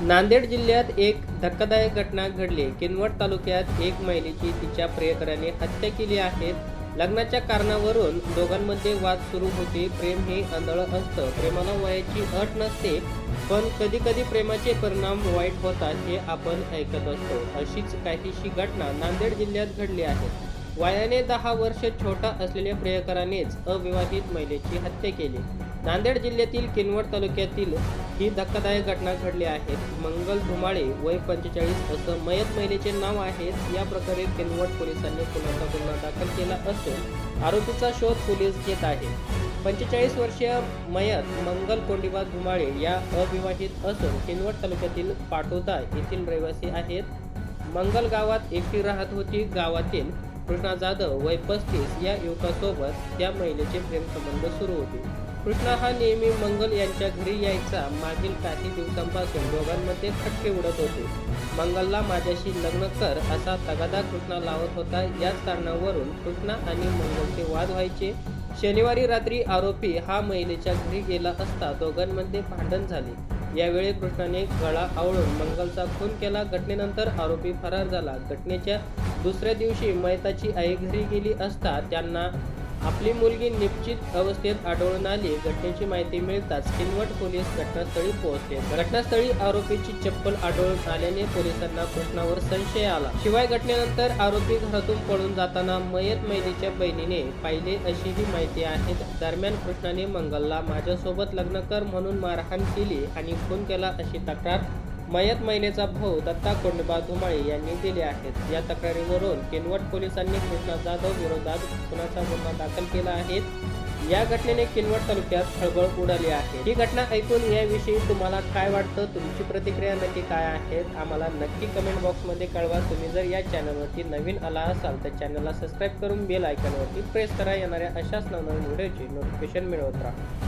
नांदेड जिल्ह्यात एक धक्कादायक घटना घडली. किनवट तालुक्यात एक महिलेची तिच्या प्रियकराने हत्या केली आहे. लग्नाच्या कारणावरून दोघांमध्ये वाद सुरू होते. प्रेम हे आंधळं असतं. प्रेमाला वयाची अट नसते, पण कधी कधी प्रेमाचे परिणाम वाईट होतात हे आपण ऐकत असतो. अशीच काहीशी घटना नांदेड जिल्ह्यात घडली आहे. वयाने 10 वर्ष छोटा असलेल्या प्रियकरानेच अविवाहित महिलेची हत्या केली. नांदेड जिल्ह्यातील किनवट तालुक्यातील ही धक्कादायक घटना घडली आहे. मंगल धुमाळे वय 45 असं मयत महिलेचे नाव आहे. या प्रकारे किनवट पोलिसांनी खुनाचा गुन्हा दाखल केला असून आरोपीचा शोध पोलीस घेत आहेत. 45 वर्षीय मयत मंगल कोंडिबा धुमाळे या अविवाहित असून किनवट तालुक्यातील पाटोदा येथील रहिवासी आहेत. मंगल गावात एकटी राहत होती. गावातील कृष्णा जाधव वय 35 या युवकासोबत त्या महिलेचे प्रेमसंबंध सुरू होते. कृष्णा हा नेहमी मंगल यांच्या घरी यायचा. मागील काही दिवसांपासून दोघांमध्ये खटके उडत होते. मंगलला माझ्याशी लग्न कर असा तगादा कृष्णा लावत होता. याच कारणावरून कृष्णा आणि मंगलचे वाद व्हायचे. शनिवारी रात्री आरोपी हा महिलेच्या घरी गेला असता दोघांमध्ये भांडण झाले. यावेळी कृष्णाने गळा आवळून मंगलचा खून केला. घटनेनंतर आरोपी फरार झाला. घटनेच्या दुसऱ्या दिवशी मयताची आई घरी गेली असता त्यांना आपली मुलगी निश्चित अवस्थेत आढळून आली. घटनेची माहिती मिळताच किनवट पोलीस घटनास्थळी पोहोचले. घटनास्थळी आरोपीची चप्पल आढळून आल्याने पोलिसांना कृष्णावर संशय आला. शिवाय घटनेनंतर आरोपी घरातून पळून जाताना मयत महिलेच्या बहिणीने पाहिले अशीही माहिती आहे. दरम्यान कृष्णाने मंगलला माझ्यासोबत लग्न कर म्हणून मारहाण केली आणि खून केला अशी तक्रार मयत महिलेचा भाऊ दत्ता कोंडिबा धुमाळे यांनी दिली आहे. या तक्रारीवरून किनवट पोलिसांनी कृष्णा जाधव विरोधात खुनाचा गुन्हा दाखल केला आहे. या घटनेने किनवट तालुक्यात खळबळ उडाली आहे. ही घटना ऐकून याविषयी तुम्हाला काय वाटतं? तुमची प्रतिक्रिया नक्की काय आहे आम्हाला नक्की कमेंट बॉक्समध्ये कळवा. तुम्ही जर या चॅनलवरती नवीन आला असाल तर चॅनलला सबस्क्राईब करून बेल आयकॉनवरती प्रेस करा. येणाऱ्या अशाच नवनवीन व्हिडिओची नोटिफिकेशन मिळवत राहा.